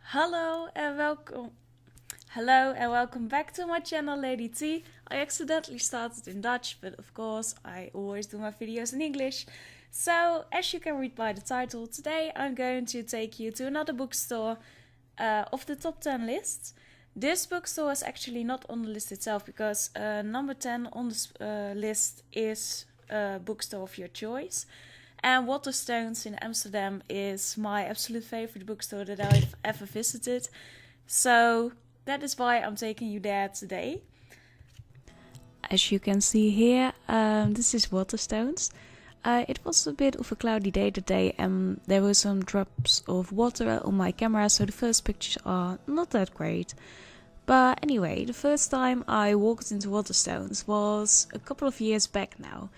Hello and welcome. Hello and welcome back to my channel, Lady T. I accidentally started in Dutch, but of course I always do my videos in English. So, as you can read by the title, today I'm going to take you to another bookstore of the top 10 list. This bookstore is actually not on the list itself because number 10 on the list is a bookstore of your choice. And Waterstones in Amsterdam is my absolute favorite bookstore that I've ever visited. So that is why I'm taking you there today. As you can see here, this is Waterstones. It was a bit of a cloudy day today and there were some drops of water on my camera, so the first pictures are not that great. But anyway, the first time I walked into Waterstones was a couple of years back now.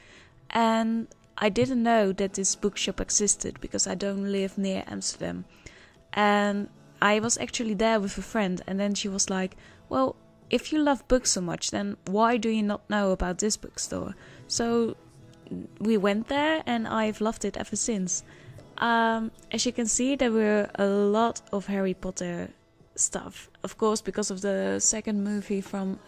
And I didn't know that this bookshop existed because I don't live near Amsterdam. And I was actually there with a friend and then she was like, well, if you love books so much, then why do you not know about this bookstore? So we went there and I've loved it ever since. As you can see, there were a lot of Harry Potter stuff. Of course, because of the second movie from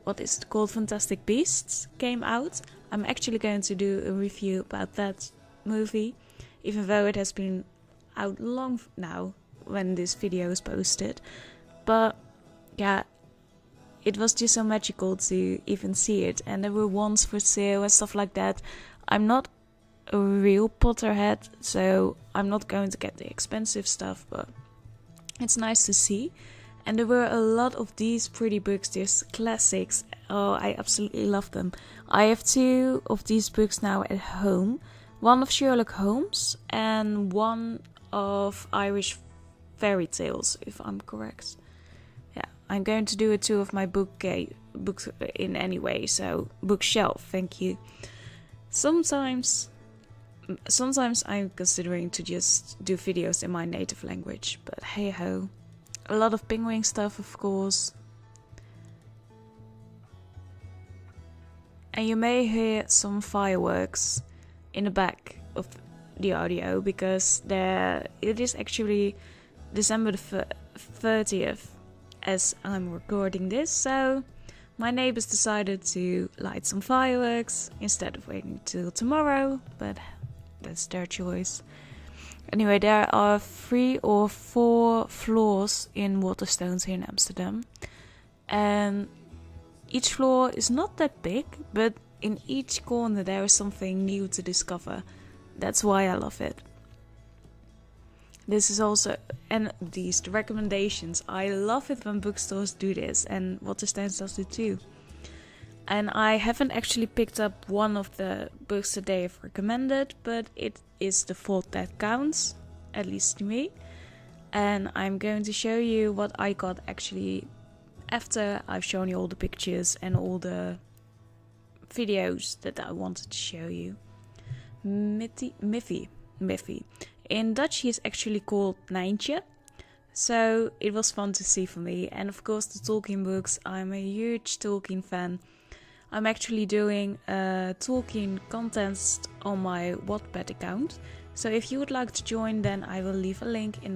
what is it called, Fantastic Beasts came out. I'm actually going to do a review about that movie, even though it has been out long now when this video is posted. But yeah, it was just so magical to even see it, and there were ones for sale and stuff like that. I'm not a real Potterhead, so I'm not going to get the expensive stuff, but it's nice to see. And there were a lot of these pretty books, these classics. Oh, I absolutely love them. I have two of these books now at home. One of Sherlock Holmes and one of Irish fairy tales, if I'm correct. Yeah, I'm going to do a tour of my books in any way, so bookshelf, thank you. Sometimes I'm considering to just do videos in my native language, but hey ho. A lot of penguin stuff, of course. And you may hear some fireworks in the back of the audio because it is actually December the 30th as I'm recording this. So my neighbors decided to light some fireworks instead of waiting till tomorrow, but that's their choice. Anyway, there are 3 or 4 floors in Waterstones here in Amsterdam. And each floor is not that big, but in each corner there is something new to discover. That's why I love it. This is also, and the recommendations. I love it when bookstores do this, and Waterstones does it too. And I haven't actually picked up one of the books that they have recommended, but it is the fault that counts, at least to me. And I'm going to show you what I got actually after I've shown you all the pictures and all the videos that I wanted to show you. Miffy. In Dutch he is actually called Nijntje. So it was fun to see for me. And of course the Tolkien books, I'm a huge Tolkien fan. I'm actually doing a Tolkien contest on my Wattpad account. So if you would like to join, then I will leave a link in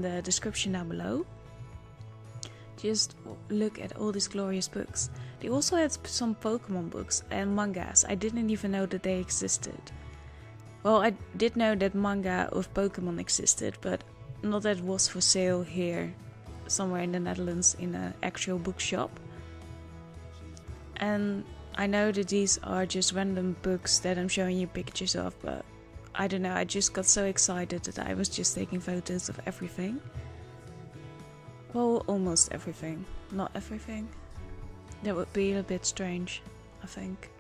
the description down below. Just look at all these glorious books. They also had some Pokemon books and mangas. I didn't even know that they existed. Well, I did know that manga of Pokemon existed, but not that it was for sale here somewhere in the Netherlands in an actual bookshop. And I know that these are just random books that I'm showing you pictures of, but I don't know, I just got so excited that I was just taking photos of everything. Well, almost everything. Not everything. That would be a bit strange, I think.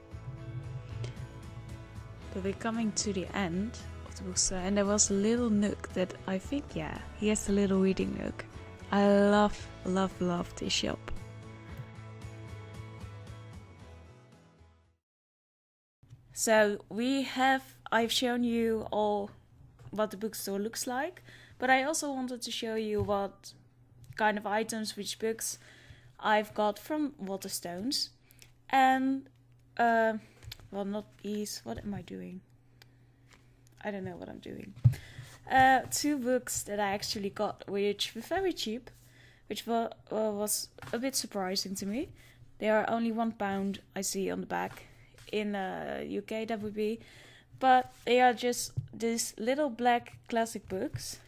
But we're coming to the end of the bookstore, and there was a little nook that I think, yeah, he has a little reading nook. I love this shop. So I've shown you all what the bookstore looks like, but I also wanted to show you what kind of items, which books I've got from Waterstones. And, well, not these, what am I doing? I don't know what I'm doing. two books that I actually got, which were very cheap, which was a bit surprising to me. They are only £1, I see on the back. In UK that would be. But they are just these little black classic books.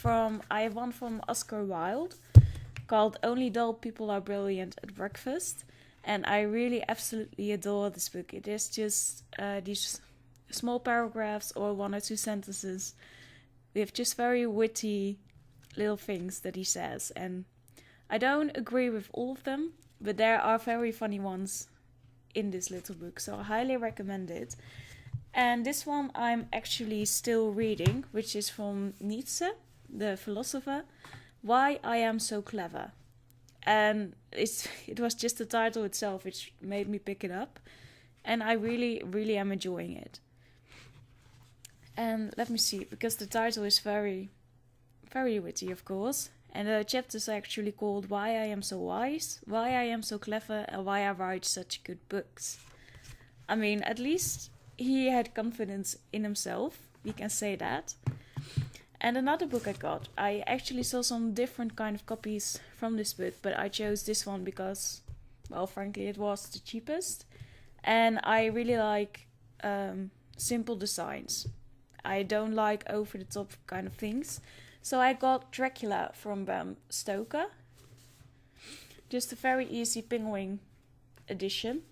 I have one from Oscar Wilde called Only Dull People Are Brilliant at Breakfast. And I really absolutely adore this book. It is just these small paragraphs or one or two sentences with just very witty little things that he says. And I don't agree with all of them, but there are very funny ones in this little book, so I highly recommend it. And this one I'm actually still reading, which is from Nietzsche, the philosopher, Why I Am So Clever. And it was just the title itself which made me pick it up, and I really, really am enjoying it. And let me see, because the title is very, very witty, of course. And the chapter is actually called Why I Am So Wise, Why I Am So Clever, and Why I Write Such Good Books. I mean, at least he had confidence in himself, we can say that. And another book I got, I actually saw some different kind of copies from this book, but I chose this one because, well, frankly, it was the cheapest. And I really like simple designs. I don't like over-the-top kind of things. So I got Dracula from Bram Stoker. Just a very easy Penguin edition.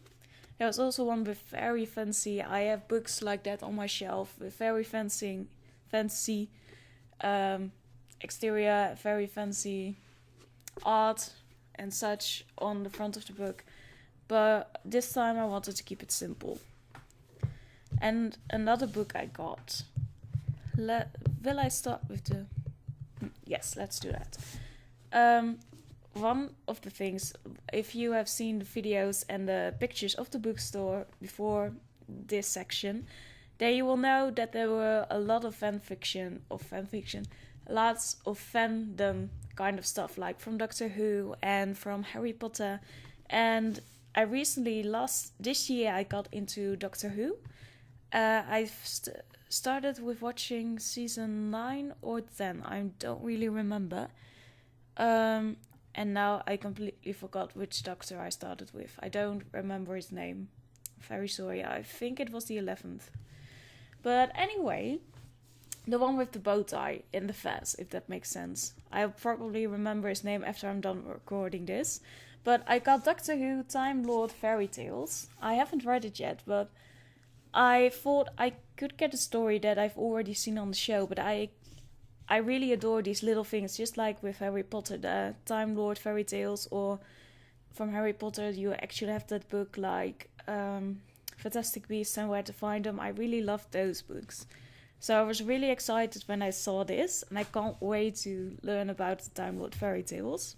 There was also one with very fancy. I have books like that on my shelf with very fancy exterior, very fancy art and such on the front of the book. But this time I wanted to keep it simple. And another book I got. Will I start with the... Yes, let's do that. One of the things, if you have seen the videos and the pictures of the bookstore before this section, then you will know that there were a lot of lots of fandom kind of stuff, like from Doctor Who and from Harry Potter. And I recently, this year, I got into Doctor Who. I've started with watching season 9 or 10. I don't really remember. And now I completely forgot which Doctor I started with. I don't remember his name. Very sorry. I think it was the 11th. But anyway, the one with the bow tie in the fez, if that makes sense. I'll probably remember his name after I'm done recording this. But I got Doctor Who Time Lord Fairy Tales. I haven't read it yet, but I thought I could get a story that I've already seen on the show, but I really adore these little things, just like with Harry Potter, the Time Lord Fairy Tales, or from Harry Potter you actually have that book like Fantastic Beasts and Where to Find Them. I really loved those books. So I was really excited when I saw this, and I can't wait to learn about the Time Lord Fairy Tales.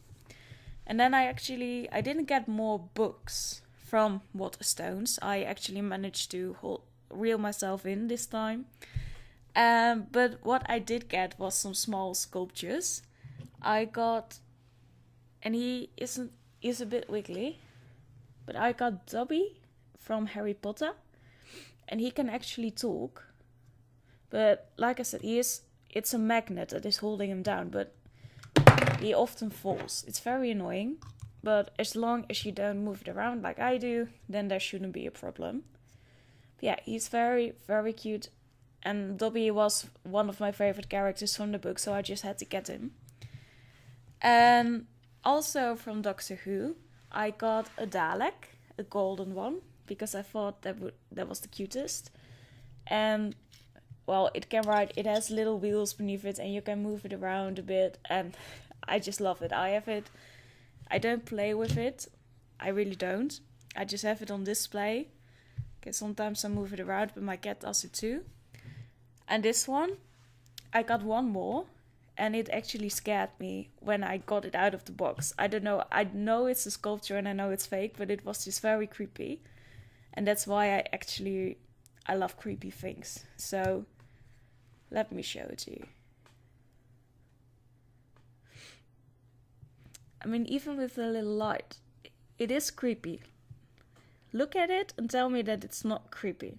And then I didn't get more books from Waterstones. I actually managed to reel myself in this time. But what I did get was some small sculptures. I got, and he is a bit wiggly, but I got Dobby from Harry Potter, and he can actually talk. But like I said, it's a magnet that is holding him down, but he often falls. It's very annoying, but as long as you don't move it around like I do, then there shouldn't be a problem. But yeah, he's very, very cute. And Dobby was one of my favorite characters from the book, so I just had to get him. And also from Doctor Who, I got a Dalek, a golden one, because I thought that was the cutest. And, well, it can ride, it has little wheels beneath it, and you can move it around a bit, and I just love it. I have it. I don't play with it. I really don't. I just have it on display. Okay, sometimes I move it around, but my cat does it too. And this one, I got one more, and it actually scared me when I got it out of the box. I don't know, I know it's a sculpture and I know it's fake, but it was just very creepy. And that's why I love creepy things. So, let me show it to you. I mean, even with a little light, it is creepy. Look at it and tell me that it's not creepy.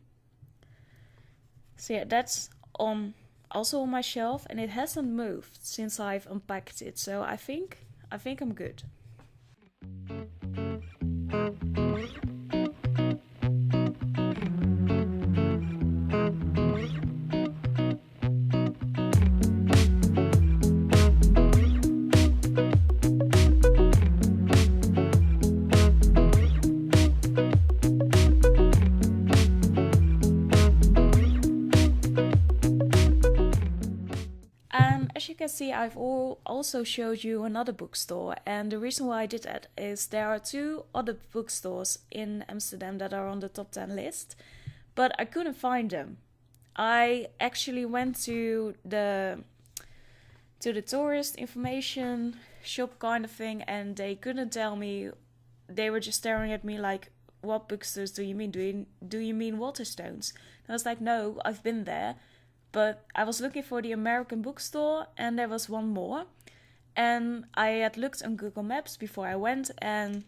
So yeah, that's on also on my shelf, and it hasn't moved since I've unpacked it. So I think I'm good. As you can see, I've also showed you another bookstore, and the reason why I did that is there are 2 other bookstores in Amsterdam that are on the top 10 list, but I couldn't find them. I actually went to the tourist information shop kind of thing, and they couldn't tell me. They were just staring at me like, what bookstores do you mean? Do you mean Waterstones? And I was like, no, I've been there. But I was looking for the American bookstore, and there was one more. And I had looked on Google Maps before I went, and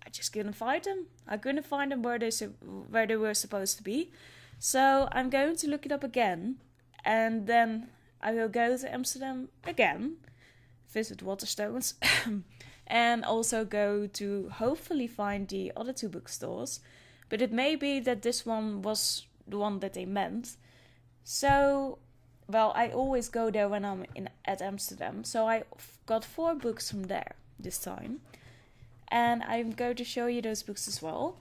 I just couldn't find them. I couldn't find them where they were supposed to be. So I'm going to look it up again, and then I will go to Amsterdam again, visit Waterstones, and also go to hopefully find the other 2 bookstores. But it may be that this one was the one that they meant. So, well, I always go there when I'm at Amsterdam. So I got 4 books from there this time. And I'm going to show you those books as well.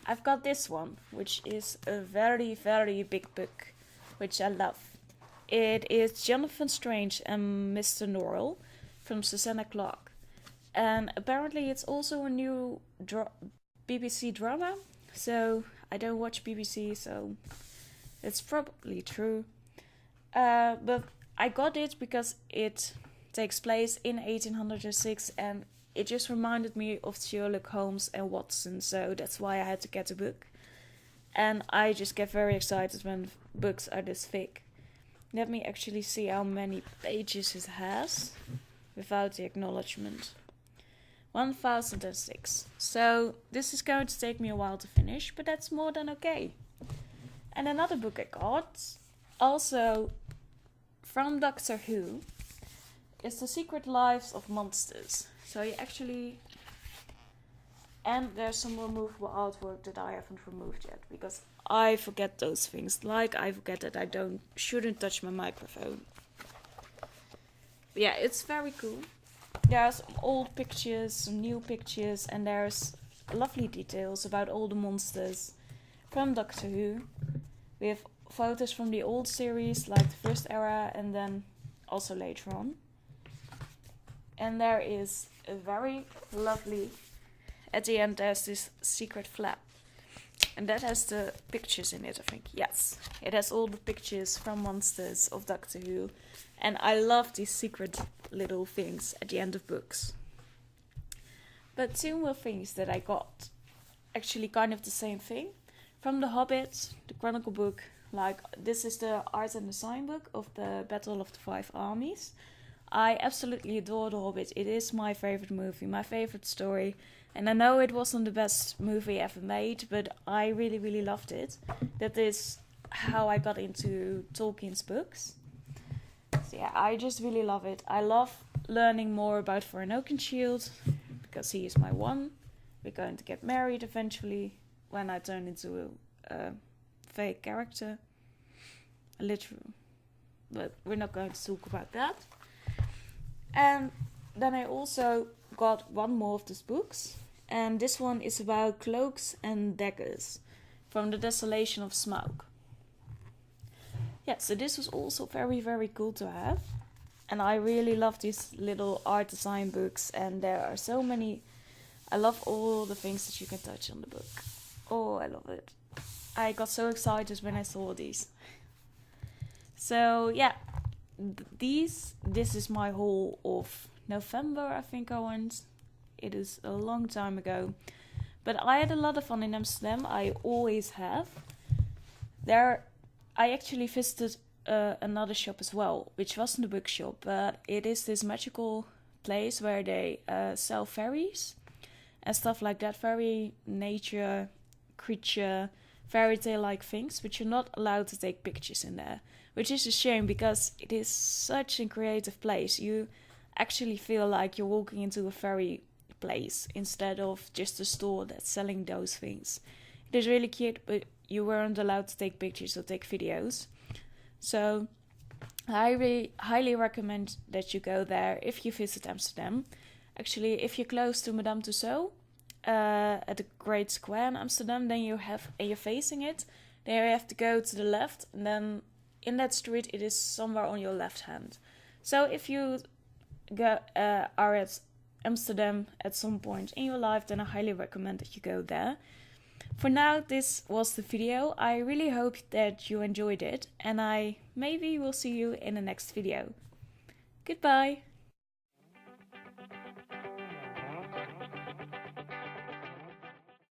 I've got this one, which is a very, very big book, which I love. It is Jonathan Strange and Mr. Norrell from Susanna Clarke. And apparently it's also a new BBC drama. So I don't watch BBC, so it's probably true. But I got it because it takes place in 1806, and it just reminded me of Sherlock Holmes and Watson, so that's why I had to get a book. And I just get very excited when books are this thick. Let me actually see how many pages it has without the acknowledgement. 1006. So this is going to take me a while to finish, but that's more than okay. And another book I got, also from Doctor Who, is The Secret Lives of Monsters. So you actually... And there's some removable artwork that I haven't removed yet, because I forget those things. Like I forget that I shouldn't touch my microphone. But yeah, it's very cool. There are some old pictures, some new pictures, and there's lovely details about all the monsters from Doctor Who. We have photos from the old series, like the first era, and then also later on. And there is a very lovely... At the end there's this secret flap. And that has the pictures in it, I think. Yes, it has all the pictures from monsters of Doctor Who. And I love these secret little things at the end of books. But 2 more things that I got. Actually kind of the same thing. From The Hobbit, the Chronicle book. Like, this is the art and design book of the Battle of the Five Armies. I absolutely adore The Hobbit. It is my favorite movie, my favorite story. And I know it wasn't the best movie ever made, but I really, really loved it. That is how I got into Tolkien's books. So yeah, I just really love it. I love learning more about For an Oakenshield, because he is my one. We're going to get married eventually, when I turn into a fake character. Literal. But we're not going to talk about that. And then I also got one more of these books. And this one is about cloaks and daggers from the Desolation of Smaug. Yeah, so this was also very, very cool to have. And I really love these little art design books. And there are so many... I love all the things that you can touch on the book. Oh, I love it. I got so excited when I saw these. So, yeah. This is my haul of November, I think I went. It is a long time ago. But I had a lot of fun in Amsterdam. I always have. There, I actually visited another shop as well, which wasn't a bookshop, but it is this magical place where they sell fairies and stuff like that. Very nature, creature, fairy tale like things, but you're not allowed to take pictures in there, which is a shame because it is such a creative place. You actually feel like you're walking into a fairy place instead of just a store that's selling those things. It is really cute, but you weren't allowed to take pictures or take videos. So I really highly recommend that you go there if you visit Amsterdam. Actually, if you're close to Madame Tussauds, at the Great Square in Amsterdam, then you're facing it. Then you have to go to the left, and then in that street it is somewhere on your left hand. So if you are at Amsterdam at some point in your life, then I highly recommend that you go there. For now, this was the video. I really hope that you enjoyed it, and I maybe will see you in the next video. Goodbye!